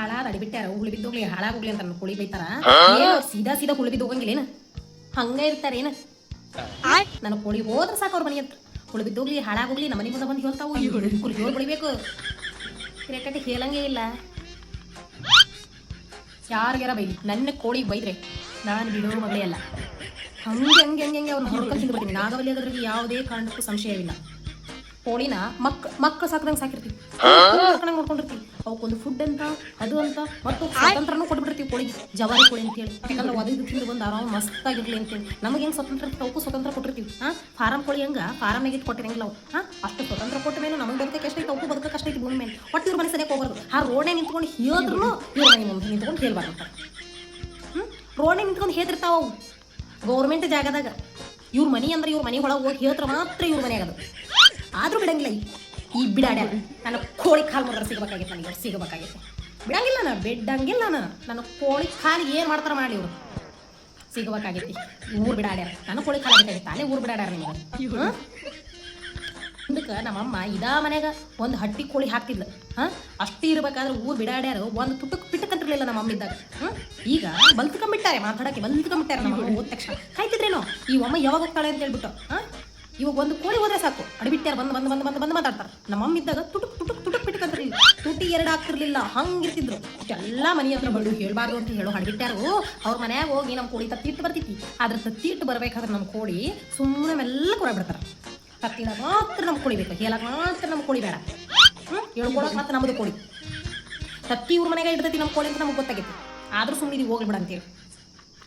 ಹಾಳಾದ ಅಡಿಬಿಟ್ಟಾರ ಹುಳಿ ಬಿದ್ದೋಗ್ಲಿ ಹಾಳಾಗೋಗ್ಲಿ ಅಂತ ನನ್ನ ಕೋಳಿ ಬೈತಾರ ಸೀದಾ ಸೀದಾ ಹುಳಿ ಬಿದ್ದು ಹೋಗಂಗಿಲ್ಲೇನ ಹಂಗ ಇರ್ತಾರೇನ ನನ್ನ ಕೋಳಿ ಹೋದ್ರೆ ಸಾಕು ಅವ್ರ ಮನೆ ಅಂತ ಹುಳಿ ಬಿದ್ದೋಗ್ಲಿ ಹಾಳಾಗೋಗ್ಲಿ ನಮ್ಮ ಮನೆ ಮುಂದೆ ಬಂದು ಹೇಳ್ತಾವು ಹೇಳಿ ಬೆಳಿಬೇಕು ಕ್ರಿಕೆಟ್ ಹೇಳಂಗೇ ಇಲ್ಲ ಯಾರಿಗಾರ ಬೈಲಿ ನನ್ನ ಕೋಳಿಗೆ ಬೈದ್ರೆ ನಾನು ಬಿಡೋ ಮಗಳೇ ಅಲ್ಲ ಹಂಗೆ ಹಂಗೆ ಹಂಗೆ ಹಂಗೆ ಅವ್ರನ್ನ ಹೊರಕೊಂಡು ತಿಂದ್ಬಿಡ್ತೀನಿ ನಾಗವಲ್ಲಿ ಅದ್ರಿಗೆ ಯಾವುದೇ ಕಾರಣಕ್ಕೂ ಸಂಶಯವಿಲ್ಲ ಕೋಳಿನ ಮಕ್ಕಳು ಸಾಕಿದಂಗೆ ಸಾಕಿರ್ತೀವಿ ಸಾಕಂಗೆ ನೋಡ್ಕೊಂಡಿರ್ತೀವಿ ಅವಕ್ಕೊಂದು ಫುಡ್ ಅಂತ ಅದು ಅಂತ ಮತ್ತು ಸ್ವತಂತ್ರನೂ ಕೊಟ್ಬಿಡ್ತೀವಿ ಕೋಳಿಗೆ ಜವಾರಿ ಕೋಳಿ ಅಂತೇಳಿ ಯಾಕಂದ್ರೆ ಒದಗಿದು ತಿಂದು ಬಂದು ಆರಾಮ್ ಮಸ್ತಾಗಿರ್ಲಿ ಅಂತೇಳಿ ನಮಗೆ ಹೆಂಗೆ ಸ್ವತಂತ್ರ ಅವಕ್ಕೂ ಸ್ವತಂತ್ರ ಕೊಟ್ಟಿರ್ತೀವಿ ಫಾರಂ ಕೋಳಿ ಹಂಗೆ ಫಾರಮ್ನಾಗ ಇಟ್ಟು ಕೊಟ್ಟಿರಂಗಿಲ್ಲ ನಾವು ಅಷ್ಟು ಸ್ವತಂತ್ರ ಕೊಟ್ಟ ಮೇಲೆ ನಮಗೆ ಬದುಕಕ್ಕೆ ಎಷ್ಟೈತೆ ಅವಕ್ಕೂ ಬದುಕಕ್ಕೆ ಅಷ್ಟೈತಿ ಭೂಮಿ ಮೇಲೆ ಒಟ್ಟು ಇವ್ರ ಮನೆ ಸರಿಯಾಗಿ ಹೋಗ್ಬಾರ್ದು ಆ ರೋಡೇ ನಿಂತ್ಕೊಂಡು ಹೇಳಿದ್ರು ಇವ್ರ ಮನೆ ಮುಂದೆ ನಿಂತ್ಕೊಂಡು ಹೇಳ್ಬಾರ್ದು ರೋಡೇ ನಿಂತ್ಕೊಂಡು ಹೇಳ್ತಿರ್ತಾವ ಅವು ಗೌರ್ಮೆಂಟ್ ಜಾಗದಾಗ ಇವ್ರ ಮನೆ ಅಂದ್ರೆ ಇವ್ರ ಮನೆ ಒಳಗೆ ಹೋಗಿ ಹೇಳ್ತಾರೆ ಮಾತ್ರ ಇವ್ರ ಮನೆ ಆಗೋದು ಆದ್ರೂ ಬಿಡಂಗಿಲ್ಲ ಈ ಬಿಡಾಡ್ಯಾರ ನನ್ನ ಕೋಳಿ ಕಾಲು ಮುರಿದ್ರೆ ಸಿಗಬೇಕಾಗಿತ್ತು ನನಗೆ ಸಿಗಬೇಕಾಗಿತ್ತು ಬಿಡಂಗಿಲ್ಲ ಬಿಡಂಗಿಲ್ಲ ನನ್ನ ಕೋಳಿ ಕಾಲಿಗೆ ಏನು ಮಾಡ್ತಾರೆ ಮಾಡಿ ಇವರು ಸಿಗಬೇಕಾಗೈತಿ ಊರು ಬಿಡಾಡ್ಯಾರ ನನ್ನ ಕೋಳಿ ಕಾಲು ಬೇಕಾಗಿತ್ತು ಅಲ್ಲೇ ಊರು ಬಿಡಾಡ್ಯಾರ ನಿಮಗೆ ಇದಕ್ಕೆ ನಮ್ಮಮ್ಮ ಇದಾ ಮನ್ಯಾಗ ಒಂದು ಹಟ್ಟಿ ಕೋಳಿ ಹಾಕ್ತಿದ್ಲು ಅಷ್ಟು ಇರ್ಬೇಕಾದ್ರೆ ಊರು ಬಿಡಾಡ್ಯಾರ ಒಂದು ತುಟ್ಟಕ್ಕೆ ಪಿಟ್ಟಕ್ಕಂತಿರ್ಲಿಲ್ಲ ನಮ್ಮ ಅಮ್ಮ ಇದ್ದಾಗ ಈಗ ಬಲ್ತ್ಕೊಂಡ್ಬಿಟ್ಟಾರೆ ಮಾತಾಡೋಕ್ಕೆ ಬಲ್ತ್ಕೊಂಡ್ಬಿಟ್ಟಾರೆ ನಮ್ಮ ಓದ್ ತಕ್ಷಣ ಕಾಯ್ತಿದ್ರೇನೋ ಈ ಅಮ್ಮ ಯಾವಾಗ ಹೋಗ್ತಾಳೆ ಅಂತ ಹೇಳ್ಬಿಟ್ಟು ಇವಾಗ ಒಂದು ಕೋಳಿ ಹೋದ್ರೆ ಸಾಕು ಅಡಿಬಿಟ್ಟಾರ ಬಂದು ಮಾತಾಡ್ತಾರೆ ನಮ್ಮ ಅಮ್ಮ ಇದ್ದಾಗ ತುಟುಕ್ ಪಿಟ್ಟಕ್ಕಂತಿರ್ಲಿಲ್ಲ ತುಟಿ ಎರಡು ಆಗ್ತಿರ್ಲಿಲ್ಲ ಹಂಗಿರ್ತಿದ್ರು ಎಲ್ಲ ಮನೆ ಹತ್ರ ಬಡು ಹೇಳ್ಬಾರ್ದು ಅಂತ ಹೇಳೋ ಹಡಿಬಿಟ್ಟಾರು ಅವ್ರ ಮನ್ಯಾಗ ಹೋಗಿ ನಮ್ಮ ಕೋಳಿ ತತ್ತಿಟ್ಟು ಬರ್ತಿತ್ತು ಆದ್ರೆ ತತ್ತಿಟ್ಟು ಬರ್ಬೇಕಾದ್ರೆ ನಮ್ಮ ಕೋಳಿ ಸುಮ್ಮನೆ ಮೆಲ್ಲ ಕೊಡಬಿಡ್ತಾರೆ ತತ್ತಿನಾಗ ಮಾತ್ರ ನಮ್ಮ ಕೋಳಿ ಬೇಕು ಹೇಳಕ್ ಮಾತ್ರ ನಮ್ಮ ಕೋಳಿ ಬೇಡ ಹೇಳ್ಕೊಳಕ್ ಮಾತ್ರ ನಮ್ಮದು ಕೋಳಿ ತತ್ತಿ ಇವ್ರ ಮನೆಗೆ ಇಡ್ತೈತಿ ನಮ್ಮ ಕೋಳಿ ಅಂತ ನಮ್ಗೆ ಗೊತ್ತಾಗೈತಿ ಆದ್ರೂ ಸುಮ್ಮನೆ ಹೋಗ್ಲಿ ಬಿಡ ಅಂತೇಳಿ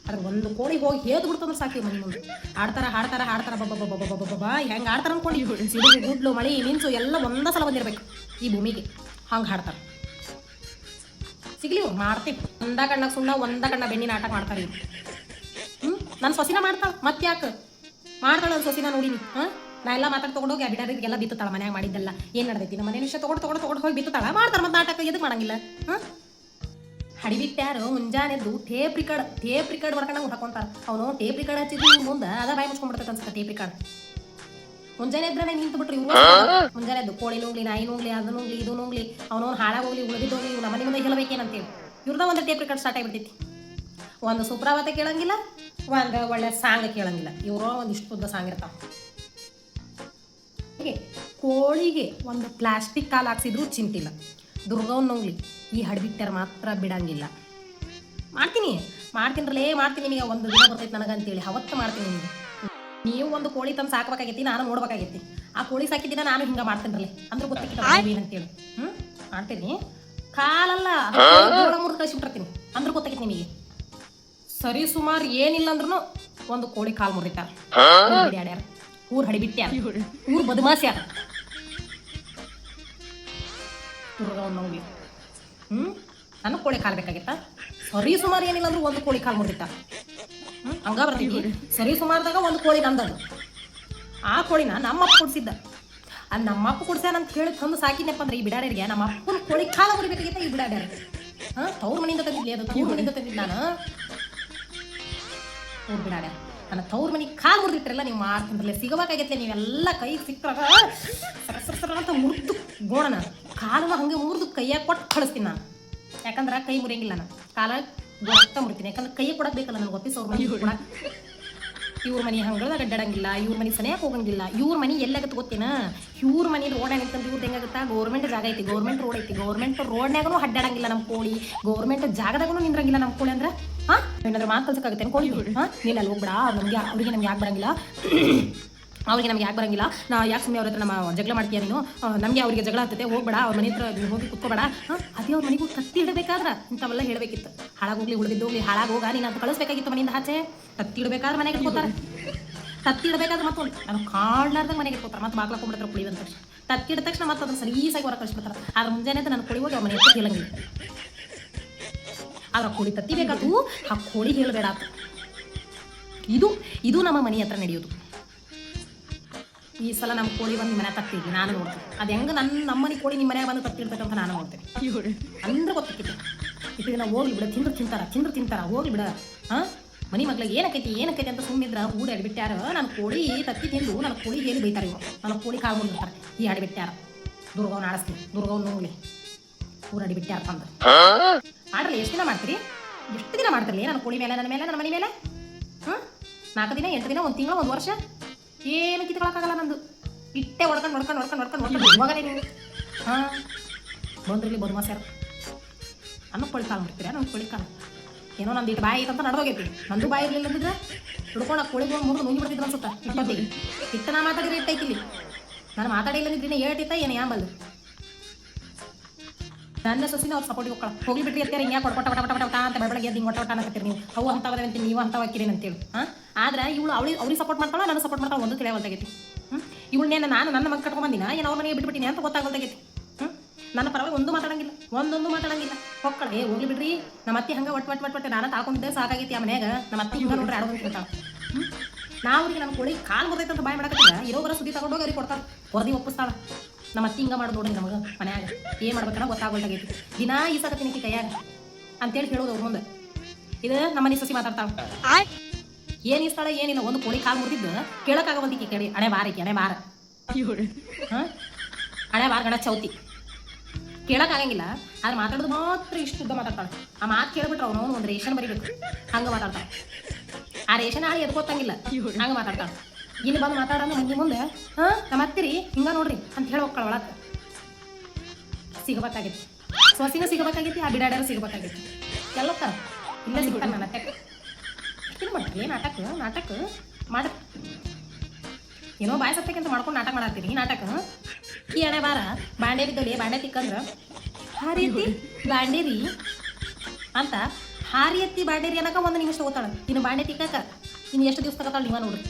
ಅದ್ರ ಒಂದು ಕೋಳಿ ಹೋಗಿ ಹೇದ್ ಬಿಡ್ತಂದ್ರೆ ಸಾಕಿ ಮನೆ ಮುಂದೆ ಹಾಡ್ತಾರ ಬಬ್ಬ ಹೆಂಗೆ ಆಡ್ತಾರ ಅನ್ಕೊಂಡು ಸಿಡಿಲು ಗುಡ್ಲು ಮಳೆ ಮಿಂಚು ಎಲ್ಲ ಒಂದೇ ಸಲ ಬಂದಿರ್ಬೇಕು ಈ ಭೂಮಿಗೆ ಹಂಗೆ ಹಾಡ್ತಾರೆ ಸಿಗ್ಲಿ ಮಾಡ್ತೀವಿ ಒಂದ ಕಣ್ಣಾಗ ಸುಣ್ಣ ಒಂದ ಕಣ್ಣ ಬೆಣ್ಣಿನ ಆಟ ಮಾಡ್ತಾರೆ ಇವ್ರು ನನ್ನ ಸೊಸಿನ ಮಾಡ್ತಾಳೆ ಮತ್ತೆ ಯಾಕೆ ಮಾಡ್ತಾಳೆ ಸೊಸಿನ ನೋಡಿನಿ ನಾ ಎಲ್ಲ ಮಾತಾಡಿ ತೊಗೊಂಡೋಗಿ ಆ ಬಿಡಾರಿಗೆಲ್ಲ ಬಿತ್ತತಾಳ ಮನ್ಯಾಗ ಮಾಡಿದ್ದೆಲ್ಲ ಏನು ನಡೆದೈತಿ ನಮ್ಮ ಮನೆ ವಿಷಯ ತೊಗೊಂಡು ಹೋಗಿ ಬಿತ್ತತಾಳ ಮಾಡ್ತಾರೆ ಮತ್ತೆ ನಾಟಕ ಎದಕ್ಕೆ ಮಾಡಂಗಿಲ್ಲ ಹಡಿಬಿಟ್ಟ್ಯಾರು ಮುಂಜಾನೆದ್ದು ಟೇಪ್ ರಿಕಾರ್ಡ್ ಮಾಡ್ಕೊಂಡು ಹಾಕೊಂತಾರ ಅವನು ಟೇಪ್ ರಿಕಾರ್ಡ್ ಹಚ್ಚಿದ್ದು ಮುಂದೆ ಅದ ಬಾಯಿ ಮುಚ್ಕೊಂಡ್ಬಿಡ್ತೈತೆ ಅನ್ಸುತ್ತೆ ಟೇಪ್ ರಿಕಾರ್ಡ್ ಮುಂಜಾನೆ ಇದ್ರೆ ನಿಂತು ಬಿಟ್ರಿ ಮುಂಜಾನೆದ್ದು ಕೋಳಿ ನುಂಗ್ಲಿ ನಾಯಿ ನುಂಗ್ಲಿ ಅದು ನುಂಗ್ಲಿ ಇದು ನುಂಗ್ಲಿ ಅವನು ಹಾಳಾಗೋಗ್ಲಿ ಉಳಿದಿದ್ದೋಗ್ಲಿ ನಮ್ಮ ಮನೆ ಮುಂದೆ ಹೇಳಬೇಕೇನಂತೇಳಿ ಇವ್ರದ ಒಂದು ಟೇಪ್ ರಿಕಾರ್ಡ್ ಸ್ಟಾರ್ಟ್ ಆಗಿಬಿಡ್ತೈತಿ ಒಂದು ಸುಪ್ರಭಾತ ಕೇಳಂಗಿಲ್ಲ ಒಂದು ಒಳ್ಳೆ ಸಾಂಗ್ ಕೇಳಂಗಿಲ್ಲ ಇವರು ಒಂದಿಷ್ಟು ಉದ್ದ ಸಾಂಗ್ ಇರ್ತಾವ ಕೋಳಿಗೆ ಒಂದು ಪ್ಲಾಸ್ಟಿಕ್ ಕಾಲು ಹಾಕ್ಸಿದ್ರು ಚಿಂತಿಲ್ಲ ದುರ್ಗವ್ನ ನುಂಗ್ಲಿ ಈ ಹಡ್ಬಿಟ್ಟಾರ ಮಾತ್ರ ಬಿಡಂಗಿಲ್ಲ ಮಾಡ್ತೀನಿ ನಿಮಗೆ ಒಂದು ದಿನ ಬರ್ತೈತೆ ನನಗಂತೇಳಿ ಅವತ್ತು ಮಾಡ್ತೀನಿ ನಿಮಗೆ ನೀವು ಒಂದು ಕೋಳಿ ತಂದು ಸಾಕಬೇಕಾಗೈತಿ ನಾನು ನೋಡ್ಬೇಕಾಗೈತಿ ಆ ಕೋಳಿ ಸಾಕಿದ್ದೀನ ನಾನು ಹಿಂಗೆ ಮಾಡ್ತೀನಿ ಅಂದ್ರೆ ಗೊತ್ತಾಗಿತ್ತು ಏನಂತೇಳಿ ಮಾಡ್ತೀನಿ ಕಾಲಲ್ಲ ಮುರಿದು ಕಳಿಸಿಬಿಟ್ಟಿರ್ತೀನಿ ಅಂದ್ರೆ ಗೊತ್ತಾಗಿತ್ತು ನಿಮಗೆ ಸರಿ ಸುಮಾರು ಏನಿಲ್ಲ ಅಂದ್ರೂ ಒಂದು ಕೋಳಿ ಕಾಲು ಮುರಿತಾರ ಬಿಡ್ಯಾಡ್ಯಾರ ಊರು ಹಡಿಬಿಟ್ಟ್ಯಾರ ಊರು ಬದಮಾಸ್ಯಾರ ದುರ್ಗವ್ನ ಹೋಗ್ಲಿ ನನಗೆ ಕೋಳಿ ಕಾಲು ಬೇಕಾಗಿತ್ತ ಸರಿ ಸುಮಾರು ಏನಿಲ್ಲ ಅಂದ್ರೂ ಒಂದು ಕೋಳಿ ಕಾಲು ಮುರಿದಿತ್ತ ಹಂಗ ಬರ್ತೀವಿ ಸರಿ ಸುಮಾರದಾಗ ಒಂದು ಕೋಳಿ ನಂದದು ಆ ಕೋಳಿನ ನಮ್ಮಪ್ಪ ಕೊಡ್ಸಿದ್ದ ಅದು ನಮ್ಮಪ್ಪ ಕೊಡ್ಸ್ಯಾನಂತ ಹೇಳಿ ತಂದು ಸಾಕಿದ್ನಪ್ಪ ಅಂದ್ರೆ ಈ ಬಿಡಾಡ್ಯಾರಿಗೆ ನಮ್ಮ ಅಪ್ಪನ ಕೋಳಿ ಕಾಲ ಮುರಿಬೇಕಾಗಿತ್ತ ಈ ಬಿಡಾಡ್ಯಾರ ತವ್ರ ಮನೆಯಿಂದ ತಂದಿದ್ಲಿ ಅದು ತವ್ರ ಮನೆಯಿಂದ ತಂದಿದ್ದು ನಾನು ಊರು ಬಿಡಾಡ್ಯಾರ ನನ್ನ ತವ್ರ ಮನೆಗೆ ಕಾಲು ಮುರಿದಿಟ್ರಲ್ಲ ನೀವು ಮಾಡ್ತಿದ್ರಲ್ಲ ಸಿಗಬೇಕಾಗೈತೆ ನೀವೆಲ್ಲ ಕೈ ಸಿಕ್ಕಾಗ ಸರ ಅಂತ ಮುರಿದು ಗೋಣನ ಕಾಲನ್ನ ಹಂಗೆ ಮುರಿದು ಕೈಯಾಗ ಕೊಟ್ಟು ಕಳಿಸ್ತೀನಿ ನಾನು ಯಾಕಂದ್ರೆ ಕೈ ಮುರಿಯಂಗಿಲ್ಲ ನಾನು ಕಾಲ ಗೊತ್ತ ಮುರಿತೀನಿ ಯಾಕಂದ್ರೆ ಕೈ ಕೊಡಕ್ಕೆ ಬೇಕಲ್ಲ ನನಗೆ ಒಪ್ಪಿಸಿ ಅವ್ರ ಮನೆಗೆ ಕೊಡಕ್ಕೆ ಇವ್ರ ಮನೆ ಹಂಗದ ಅಡ್ಡಾಡಂಗಿಲ್ಲ ಇವ್ರ ಮನೆ ಸನಿಯಾಗಿ ಹೋಗಂಗಿಲ್ಲ ಇವ್ರ ಮನೆ ಎಲ್ಲಾಗತ್ತೆ ಗೊತ್ತೇನ ಇವ್ರ ಮನೆ ರೋಡ್ ಅಂತಂದು ಇವ್ರದ್ದು ಹೆಂಗಾಗುತ್ತಾ ಗೌರ್ಮೆಂಟ್ ಜಾಗ ಐತಿ ಗೌರ್ಮೆಂಟ್ ರೋಡ್ ಐತಿ ಗೌರ್ಮೆಂಟ್ ರೋಡ್ನಾಗೂ ಅಡ್ಡಾಡಂಗಿಲ್ಲ ನಮ್ಮ ಕೋಳಿ ಗೌರ್ಮೆಂಟ್ ಜಾಗದಾಗೂ ನಿಂದ್ರಂಗಿಲ್ಲ ನಮ್ಮ ಕೋಳಿ ಅಂದ್ರೆ ಏನಾದ್ರೂ ಮಾತು ಕಲ್ಸಕ್ಕಾಗುತ್ತೆ ಕೋಳಿ ನೀನು ಅಲ್ಲಿ ಹೋಗ್ಬೇಡ ಅವ್ರಿಗೆ ನಮ್ಗೆ ಯಾಕೆ ಬರಂಗಿಲ್ಲ ನಮ್ಗೆ ಯಾಕೆ ಬರಂಗಿಲ್ಲ ನಾ ಯಾಕೆ ಸುಮ್ಮನೆ ಅವ್ರ ಹತ್ರ ನಮ್ಮ ಜಗಳ ಮಾಡ್ತೀಯ ನೀನು ನಮಗೆ ಅವ್ರಿಗೆ ಜಗಳ ಆಗ್ತದೆ ಹೋಗ್ಬೇಡ ಅವ್ರ ಮನೆ ಹತ್ರ ಹೋಗಿ ಕುತ್ಕೋಬೇಡ ಅದೇ ಅವ್ರ ಮನೆಗೂ ಕತ್ತಿ ಇಡಬೇಕಾದ್ರೆ ಇಂಥವೆಲ್ಲ ಹೇಳಬೇಕಿತ್ತು ಹಾಳಾಗೋಗ್ಲಿ ಉಳಿದಿದ್ದೋಗ್ಲಿ ಹಾಳಾಗೋಗ ನೀನು ಅಂತ ಕಳಿಸ್ಬೇಕಾಗಿತ್ತು ಮನೆಯಿಂದ ಆಚೆ ತತ್ತಿ ಇಡಬೇಕಾದ್ರೆ ಮನೆಗೆ ಇಟ್ಕೋತಾರೆ ತತ್ತಿ ಇಡಬೇಕಾದ್ರೆ ಮತ್ತೆ ನಾನು ಕಾಡ್ಲಾರ್ದಾಗ ಮನೆಗೆ ಇಟ್ಕೋತಾರೆ ಮತ್ತೆ ಬಾಗ್ಲ ಹಾಕೊಂಡ್ಬಿಡ್ತಾರೆ ಕುಳಿ ಬಂದ ತಕ್ಷಣ ತತ್ತಿ ಇಡ ತಕ್ಷಣ ಮತ್ತೆ ಅದನ್ನು ಸಲೀಸಾಗಿ ಹೊರ ಕಳಿಸ್ಬಿಡ್ತಾರೆ ಆದ್ರೆ ಮುಂಜಾನೆ ಅಂತ ನಾನು ಕುಳಿ ಹೋಗಿ ಅವ್ರ ಮನೆ ಹತ್ರ ಹೇಳಂಗಿಲ್ಲ ಆದ್ರೆ ಕೋಳಿ ತತ್ತಿ ಬೇಕಾತು ಆ ಕೋಳಿ ಹೇಳಬೇಡ ಇದು ನಮ್ಮ ಮನೆ ಹತ್ರ ನಡೆಯೋದು ಈ ಸಲ ನಮ್ಮ ಕೋಳಿ ಬಂದು ಮನೆ ತತ್ತಿದ್ವಿ ನಾನು ನೋಡ್ತೀನಿ ಅದು ಹೆಂಗೆ ನಮ್ಮ ಮನೆ ಕೋಳಿ ನಿಮ್ಮ ಮನೆಯಾಗ ಬಂದು ತತ್ತಿರ್ತಕ್ಕಂಥ ನಾನು ನೋಡ್ತೀನಿ ಅಂದ್ರೆ ಗೊತ್ತಾಗಿತ್ತು ಇಟ್ಟು ನಾವು ಹೋಗ್ಲಿ ಬಿಡ ತಿಂತಾರ ಹೋಗ್ಲಿ ಬಿಡ ಮನೆ ಮಗ್ಳಿಗೆ ಏನಕ್ಕೈತಿ ಅಂತ ಸುಮ್ಮನಿದ್ರ ಊರು ಅಡ್ಬಿಟ್ಟ್ಯಾರ ನನ್ನ ಕೋಳಿ ತತ್ತಿ ತಿಂದು ನನ್ನ ಕೋಳಿ ಹೇಳಿ ಬೈತಾರೆ ಇವರು ನನ್ನ ಕೋಳಿ ಕಾಳು ಬಂದಿರ್ತಾರೆ ಈ ಅಡ್ಬಿಟ್ಟ್ಯಾರ ದುರ್ಗವ್ನ ಆಡಿಸ್ತೀನಿ ದುರ್ಗವ್ನ ಹೋಗ್ಲಿ ಊರಡಿ ಬಿಟ್ಟೆ ಅರ್ಥ ಅಂದ್ರೆ ಮಾಡ್ರಲ್ಲ. ಎಷ್ಟು ದಿನ ಮಾಡ್ತೀರಿ? ಎಷ್ಟು ದಿನ ಮಾಡ್ತಿರಲಿ ನನ್ನ ಕೋಳಿ ಮೇಲೆ, ನನ್ನ ಮನೆ ಮೇಲೆ? 4 ದಿನ, 8 ದಿನ, 1 ತಿಂಗಳು, 1 ವರ್ಷ ಏನು ಕಿತ್ಕೊಳಕ್ಕಾಗಲ್ಲ ನಂದು. ಇಟ್ಟೆ ಹೊಡ್ಕೊಂಡು ಹೋಗಲೇ ನೀವು. ಬಂದ್ರಲ್ಲಿ ಬದುಮಾಸ ಯಾರು ಅನ್ನೋ ಕೋಳಿ ಕಾಲು ಮಾಡ್ತೀರಾ? ನನ್ನ ಕೋಳಿ ಕಾಲು ಏನೋ ನಂದು ಇಟ್ಟು ಬಾಯಿ ಐತಂತ ನಡೆದೋಗೈತಿ. ನಂದು ಬಾಯಿ ಇರಲಿಲ್ಲ ಅಂದಿದ್ರೆ ಹಿಡ್ಕೊಂಡು ಆ ಕೋಳಿಗಳು ಮುರಿದು ನುಂಗಿ ಬಿಡ್ತಿದ್ರು ಅನ್ಸುತ್ತಾ. ಇಟ್ಟು ನಾ ಮಾತಾಡಿದ್ರೆ ಇಟ್ಟೈತಿಲ್ಲಿ. ನಾನು ಮಾತಾಡಿಲ್ಲ ಇನ್ನ ಏಟಿತ್ತ ಏನು ಯಾಂಬಲ್ದು ನನ್ನ ಸೊಸಿನ ಅವ್ರು ಸಪೋರ್ಟಿಗೆ ಹೋಗ್ಲಿ ಬಿಟ್ರಿ ಅಂತಾರೆ. ಹಿಂಗೆ ಕೊಟ್ಟ ಅಂತ ಬೆಳಗ್ಗೆ ಎದ್ದು ಹಿಂಗೆ ಒಟ್ಟ ಅನ್ನಕತ್ತೀರಿ ನೀವು. ಅವು ಅಂತವದ ಅಂತೀನಿ, ನೀವು ಅಂತವ ಹಾಕಿರಿ ಅಂತೇಳಿ. ಆದ್ರೆ ಇವಳು ಅವ್ರಿಗೆ ಸಪೋರ್ಟ್ ಮಾಡ್ತಾಳ, ನನಗೆ ಸಪೋರ್ಟ್ ಮಾಡ್ತಾಳೆ, ಒಂದು ತಿಳಿಯವಲ್ದಾಗೈತಿ. ಇವಳನ್ನೇನು ನಾನು ನನ್ನ ಮಗ ಕಟ್ಕೊಂಬಂದಿನ ಏನು ಅವ್ರ ಮನೆಗೆ ಬಿಟ್ಬಿಟ್ಟಿನಿ ಅಂತ ಗೊತ್ತಾಗಲ್ದಾಗೈತಿ. ನನ್ನ ಪರವಾಗಿ ಒಂದೊಂದು ಮಾತಾಡಂಗಿಲ್ಲ. ಹೊಕ್ಕಳೆ ಹೋಗ್ಲಿ ಬಿಡ್ರಿ. ನಮ್ಮ ಅತ್ತಿ ಹಂಗೆ ಒಟ್ಟು ನಾನು ತಾಕೊಂಡಿದ್ದೆ ಸಾಕಾಗೈತಿ ಆ ಮನ್ಯಾಗ. ನಮ್ಮ ಅತ್ತಿ ಹಿಂಗೆ ನೋಡ್ರಿ ಆಡೋದು ಕೇಳ್ತಾಳೆ. ನಾವ್ರಿಗೆ ನಮ್ಮ ಕೋಳಿ ಕಾಲು ಮುರಿದೈತೆ ಅಂತ ಬಾಯ್ ಮಾಡಕತ್ತಿಲ್ಲ. ಇರೋಬರ ಸುದ್ದಿ ತಗೊಂಡೋಗಿ ಅವ್ರಿಗೆ ಕೊಡ್ತಾಳೆ, ವರದಿ ಒಪ್ಪಿಸ್ತಾಳ. ನಮ್ಮ ಅತ್ತಿ ಹಿಂಗೆ ಮಾಡೋದು ನೋಡ್ರಿ ನಮಗೆ ಮನ್ಯಾಗ ಏನು ಮಾಡ್ಬೇಕನ್ನ ಗೊತ್ತಾಗೋಲ್ದಾಗೈತಿ. ದಿನ ಈ ಸಕತ್ತೀನಿ ಕೈಯಾಗ ಅಂತೇಳಿ ಹೇಳೋದು ಅವ್ರ ಮುಂದೆ. ಇದು ನಮ್ಮ ಮನೆ ಸೊಸಿ ಮಾತಾಡ್ತಾಳೆ. ಏನು ಇಸ್ತಾಳ ಏನಿಲ್ಲ. ಒಂದು ಕೋಳಿ ಕಾಲು ಮುರಿದಿದ್ದು ಕೇಳೋಕ್ಕಾಗವಲ್ದಿಕ್ಕಿ ಕೇಳಿ. ಹಣೆ ಬಾರ ಹಣೆ ಬಾರ ಗಣ ಚೌತಿ ಕೇಳೋಕ್ಕಾಗಂಗಿಲ್ಲ. ಆದ್ರೆ ಮಾತಾಡೋದು ಮಾತ್ರ ಇಷ್ಟು ಉದ್ದ ಮಾತಾಡ್ತಾಳೆ. ಆ ಮಾತು ಕೇಳ್ಬಿಟ್ರೆ ಅವನು ಒಂದು ರೇಷನ್ ಬರೀಬೇಕು ಹಂಗೆ ಮಾತಾಡ್ತಾಳೆ. ಆ ರೇಷನ್ ಆಳಿ ಎದ್ಕೊತ್ತಂಗಿಲ್ಲ ಹಂಗೆ ಮಾತಾಡ್ತಾಳೆ. ಇಲ್ಲಿ ಬಂದು ಮಾತಾಡೋದು ಮಂದಿ ಮುಂದೆ ನಮ್ಮ ಹತ್ತಿರಿ ಹಿಂಗ ನೋಡ್ರಿ ಅಂತ ಹೇಳಿ ಹೋಗ್ಕೊಳ್ಳ ಒಳಗೆ ಸಿಗಬೇಕಾಗೈತಿ. ಸೊಸಿನ ಸಿಗಬೇಕಾಗೈತಿ, ಆ ಬಿಡಾಡ್ಯಾರ ಸಿಗಬೇಕಾಗೈತಿ. ಎಲ್ಲ ಇಲ್ಲೇ ಸಿಗ್ತಾನೆ ನನ್ನ ಅಟ್ಟಕ್ಕೆ. ಇದು ಮಾಡ್ರಿ ನಾಟಕ ಮಾಡ ಏನೋ ಬಾಯ್ ಸತ್ತಕ್ಕಿಂತ ಮಾಡ್ಕೊಂಡು ನಾಟಕ ಮಾಡತ್ತೀರಿ. ಈ ನಾಟಕ ಈ ಹಣೆ ಬಾರ ಬಾಂಡೆ ಬಿದ್ದಲ್ಲಿ ಬಾಂಡೆ ತಿಕ್ಕಂದ್ರೆ ಹಾರಿ ಎತ್ತಿ ಬಾಂಡೇರಿ ಅಂತ ಹಾರಿ ಎತ್ತಿ ಬಾಂಡೇರಿ ಅನ್ನಕ 1 ನಿಮಿಷ ತಗೋತಾಳೆ. ಇನ್ನು ಬಾಂಡೆ ತಿಕ್ಕಕ ಇನ್ನು ಎಷ್ಟು ದಿವಸ ತಗೋತಾಳೆ ನೀವ ನೋಡ್ರಿ.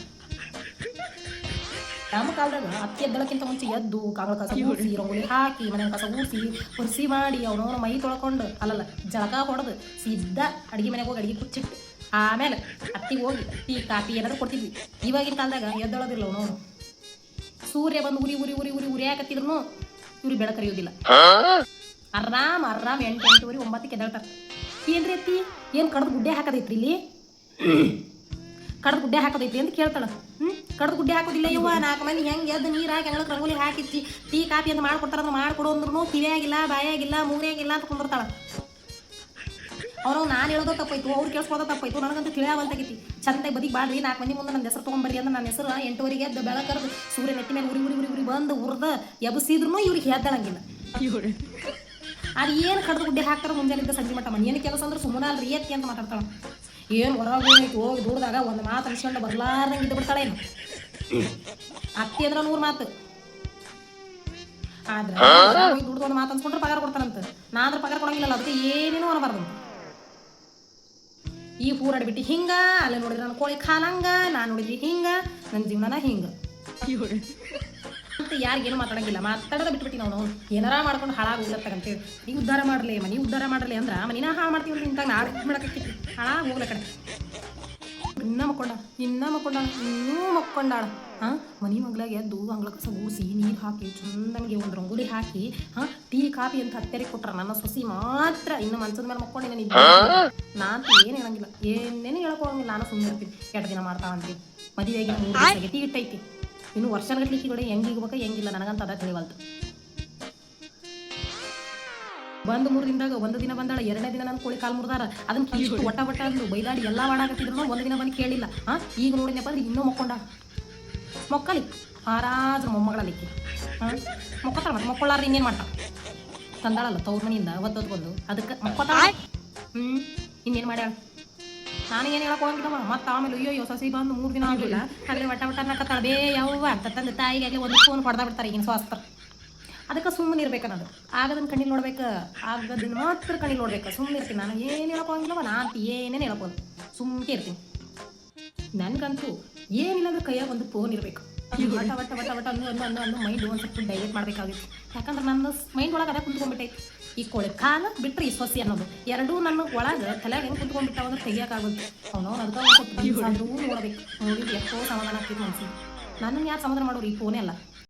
ನಮ್ಮ ಕಾಲದಾಗ ಅತ್ತಿ ಎದ್ದಳಕ್ಕಿಂತ ಮುಂಚೆ ಎದ್ದು ಕಾಗಳ ಕಸ ಊರಿಸಿ, ರಂಗೋಲಿ ಹಾಕಿ, ಮನೆ ಕಸ ಊರಿಸಿ ಹುರ್ಸಿ ಮಾಡಿ ಅವನವನ ಮೈ ತೊಳ್ಕೊಂಡು ಅಲ್ಲಲ್ಲ ಜಳಕ ಹೊಡೆದು ಸಿದ್ಧ ಅಡುಗೆ ಮನೆಗೆ ಹೋಗಿ ಅಡುಗೆ ಕುಚ್ಚಿಟ್ಟು ಆಮೇಲೆ ಅತ್ತಿಗೆ ಹೋಗಿ ಟೀ ಕಾಫಿ ಏನಾದ್ರು ಕೊಡ್ತಿದ್ವಿ. ಇವಾಗಿನ ಕಾಲದಾಗ ಎದ್ದೊಳೋದಿಲ್ಲ ಅವನವನು. ಸೂರ್ಯ ಬಂದು ಉರಿ ಹಾಕತ್ತಿದ್ರು ಇವ್ರಿಗೆ ಬೆಳಕು ಕರಿಯೋದಿಲ್ಲ. ಆರಾಮ್ 8, 8:30, 9ಕ್ಕೆ ಎದ್ದೇಳ್ತಾರೆ. ಏನ್ರಿ ಅತ್ತಿ ಏನು ಕಡ್ದು ಗುಡ್ಡೆ ಹಾಕೋದೈತ್ರಿ ಇಲ್ಲಿ? ಕಡ್ದು ಗುಡ್ಡೆ ಹಾಕೋದೈತ್ರಿ ಅಂತ ಕೇಳ್ತಾಳ. ಕಡ್ದು ಗುಡ್ಡೆ ಹಾಕೋದಿಲ್ಲ ಇವ್ವ. 4 ಮಂದಿ ಹೆಂಗೆ ಎದ್ದು ನೀರು ಹಾಕಿ ಅಂಗ್ಳಕ್ಕೆ ರಂಗೋಲಿ ಹಾಕಿ ಟೀ ಕಾಫಿ ಅಂತ ಮಾಡ್ಕೊಡ್ತಾರ. ಮಾಡ್ಕೊಡು ಅಂದ್ರೂ ಕಿವಿಯಾಗಿಲ್ಲ, ಬಾಯಾಗಿಲ್ಲ, ಮೂರಿಯಾಗಿಲ್ಲ ಅಂತ ಕುಂದಿರ್ತಾಳ. ಅವ್ರು ನಾನು ಹೇಳೋದು ತಪ್ಪಾಯ್ತು, ಅವ್ರು ಕೇಳಿಸ್ಕೋದು ತಪ್ಪಾಯ್ತು, ನನಗಂತೂ ತಿಳಿಯಾವಂತಾಗೈತಿ. ಚಂದಾಗಿ ಬದಿಗೆ ಬಾಡ್ರಿ 4 ಮಂದಿ ಮುಂದೆ ನನ್ನ ಹೆಸರು ತೊಗೊಂಬರ್ರಿ ಅಂದ್ರೆ ನನ್ನ ಹೆಸರು 8:00 ಎದ್ದು ಬೆಳಕರ್ದು ಸೂರ್ಯ ನೆತ್ತಿ ಮೇಲೆ ಉರಿ ಬಂದು ಉರ್ದ ಎಬ್ಸಿದ್ರು ಇವ್ರಿಗೆ ಹೆದ್ದಳಂಗಿಲ್ಲ. ಅದು ಏನು ಕಡ್ದು ಗುಡ್ಡೆ ಹಾಕ್ತಾರ ಮುಂಜಾನಿಂದ ಸಂಜೆ ಮಟ್ಟ. ಮನೇನು ಕೆಲಸ ಅಂದ್ರೆ ಸುಮ್ಮನೆ ಅಲ್ರಿ ಎತ್ತಿ ಅಂತ ಮಾತಾಡ್ತಾಳ. ಏನು ಹೊರಗೆ ಹೋಗಿ ದೂರದಾಗ ಒಂದು ಮಾತು ಅನ್ಸ್ಕೊಂಡು ಬರ್ಲಾರ್ದಂಗೆ ಇದ್ದು ಬಿಡ್ತಾಳೆ. ಏನು ಅತ್ತಿ ಅಂದ್ರೆ 100 ಮಾತು. ಆದ್ರೆ ದುಡ್ದು ಒಂದು ಮಾತು ಅನ್ಸ್ಕೊಂಡ್ರೆ ಪಗಾರ ಕೊಡ್ತಾರಂತ. ನಾ ಅಂದ್ರೆ ಪಗಾರ ಕೊಡಂಗಿಲ್ಲ. ಅದಕ್ಕೆ ಏನೇನೋ ಅನ್ನಬಾರ್ದಂತ. ಈ ಪೂರಾಡ್ಬಿಟ್ಟು ಹಿಂಗ ಅಲ್ಲಿ ನೋಡಿದ್ರೆ ನನ್ನ ಕೋಳಿ ಕಾಲಂಗ, ನಾನು ನೋಡಿದ್ರಿ ಹಿಂಗ, ನನ್ನ ಜೀವನನ ಹಿಂಗ ಅಂತ ಯಾರಿಗೇನು ಮಾತಾಡಂಗಿಲ್ಲ. ಮಾತಾಡೋದ ಬಿಟ್ಬಿಟ್ಟು ನಾವು ಏನಾರ ಮಾಡ್ಕೊಂಡು ಹಾಳಾಗೋಗ್ಲತ್ತಂತೇಳಿ ನೀವು ಉದ್ಧಾರ ಮಾಡಲಿ, ಮನೆ ಉದ್ಧಾರ ಮಾಡಲಿ ಅಂದ್ರೆ ಮನಿನ ಹಾಳು ಮಾಡ್ತೀವಿ ಅಂತ ಇಂತಾಗ ನಾಳೆ ಮಾಡಕ್ಕೆ ಹಾಳಾಗಿ ಹೋಗ್ಲ ಕಡೆ. ಇನ್ನೂ ಮಕ್ಕೊಂಡಾಳ. ಮನೆ ಮಗ್ಲಾಗ ಎದ್ದು ಅಂಗ್ಳ ಕಸ ಊಸಿ ನೀರು ಹಾಕಿ ಚಂದಂಗೆ ಒಂದು ರಂಗೋಲಿ ಹಾಕಿ ಟೀ ಕಾಫಿ ಅಂತ ಹತ್ತೇರಿ ಕೊಟ್ರ. ನನ್ನ ಸೊಸಿ ಮಾತ್ರ ಇನ್ನು ಮಂಚದ ಮೇಲೆ ಮಕ್ಕೊಂಡಿದ್ದೀನಿ. ನಾನು ಏನು ಹೇಳಂಗಿಲ್ಲ, ಏನೇನು ಹೇಳಕೋಂಗಿಲ್ಲ. ನಾನು ಸುಮ್ಮನೆ ಇರ್ತೀನಿ. 2 ದಿನ ಮಾಡ್ತಾಳ ಅಂತೀವಿ. ಮದುವೆಗೆ 3 ದಿವಸ ಗಟ್ಟಿ ಇಟ್ಟೈತಿ. ಇನ್ನು ವರ್ಷಗಟ್ಲಿಕ್ಕೆ ಕೂಡ ಹೆಂಗಿಗ್ಬೇಕು ಹೆಂಗಿಲ್ಲ ನನಗಂತ ಅದ ತಿಳಿವಲ್ತು. ಬಂದು 3 ದಿನದಾಗ 1 ದಿನ ಬಂದಾಳ, 2ನೇ ದಿನ ನನ್ನ ಕೋಳಿ ಕಾಲು ಮುರಿದಾರ. ಅದನ್ನ ಕಿಷ್ಟು ಒಟ್ಟ ಅಂದು ಬೈದಾಡಿ ಎಲ್ಲ ಮಾಡಾಕತ್ತಿದ್ರು 1 ದಿನ ಬಂದು ಕೇಳಿಲ್ಲ. ಈಗ ನೋಡಿದ್ನಪ್ಪ ಅಂದ್ರೆ ಇನ್ನೂ ಮೊಕ್ಕಲಿ ಆರಾಜ್ ಮೊಮ್ಮಗಳಲ್ಲಿಕ್ಕಿ ಮೊಕ್ಕತ್ತಾಳ. ಮತ್ತೆ ಮೊಕ್ಕೊಳ್ಳಾರ್ರಿ ಇನ್ನೇನು ಮಾಡ್ತಾಳ? ತಂದಾಳಲ್ಲ ತವ್ರ ಮನೆಯಿಂದ ಒದ್ದೊಂದು ಅದಕ್ಕೆ ಮೊಕ್ಕೋತಾಳ. ಇನ್ನೇನು ಮಾಡ್ಯಾಳ? ನಾನು ಏನು ಹೇಳಕ್ ಹೋಗಿದ್ದವ. ಮತ್ತೆ ಆಮೇಲೆ ಅಯ್ಯೋ ಸಸಿ ಬಂದು 3 ದಿನ ಆಗಲಿಲ್ಲ ಅಲ್ಲೇ ಒಟ್ಟ ನಕ್ಕತ್ತಾಳ. ಬೇ ಯಾವ ಅಂತ ತಂದೆ ತಾಯಿಗಾಗಲಿ ಒಂದು ಫೋನ್ ಹೊಡೆದ ಬಿಡ್ತಾರೆ ಈಗಿನ ಸ್ವಾಸ್ತ್ರ. ಅದಕ್ಕೆ ಸುಮ್ಮನೆ ಇರ್ಬೇಕು. ಅನ್ನೋದು ಆಗದನ್ನು ಕಣ್ಣಿಲ್ ನೋಡ್ಬೇಕು, ಆಗದನ್ನು ಮಾತ್ರ ಕಣ್ಣಿಲ್ ನೋಡ್ಬೇಕು. ಸುಮ್ಮನೆ ಇರ್ತೀನಿ. ನಾನು ಏನು ಹೇಳೋಂಗಿಲ್ಲವ. ನಾನು ಏನೇನು ಹೇಳೋದು ಸುಮ್ಮನೆ ಇರ್ತೀನಿ. ನನಗಂತೂ ಏನಿಲ್ಲ ಅಂದ್ರೆ ಕೈಯಾಗ ಒಂದು ಫೋನ್ ಇರಬೇಕು. ವಟ ಅಂದು ಮೈಂಡ್ ಒಂದು ಸ್ವಲ್ಪ ಡೈವರ್ಟ್ ಮಾಡಬೇಕಾಗಿತ್ತು. ಯಾಕಂದ್ರೆ ನನ್ನ ಮೈಂಡ್ ಒಳಗೆ ಅದ ಕುಂತ್ಕೊಂಡ್ಬಿಟ್ಟೈತಿ. ಈ ಕೋಳಿ ಕಾಲ ಬಿಟ್ಟರೆ ಈ ಸೊಸಿ ಅನ್ನೋದು ಎರಡೂ ನನ್ನ ಒಳಗೆ ತಲೆಯಾಗ ಹೆಂಗೆ ಕುಂತ್ಕೊಂಡ್ಬಿಟ್ಟಾವ ಅಂದ್ರೆ ತೆಗಿಯೋಕ್ಕಾಗುತ್ತೆ. ಅವನು ಅದಕ್ಕೆ ನೋಡ್ಬೇಕು. ನೋಡಿ ಎಷ್ಟೋ ಸಮಾಧಾನ ಆಗ್ತಿತ್ತು ಮನ್ಸಿಗೆ. ನನ್ನನ್ನು ಯಾರು ಸಮಾಧಾನ ಮಾಡೋರು? ಈ ಫೋನೇ ಅಲ್ಲ.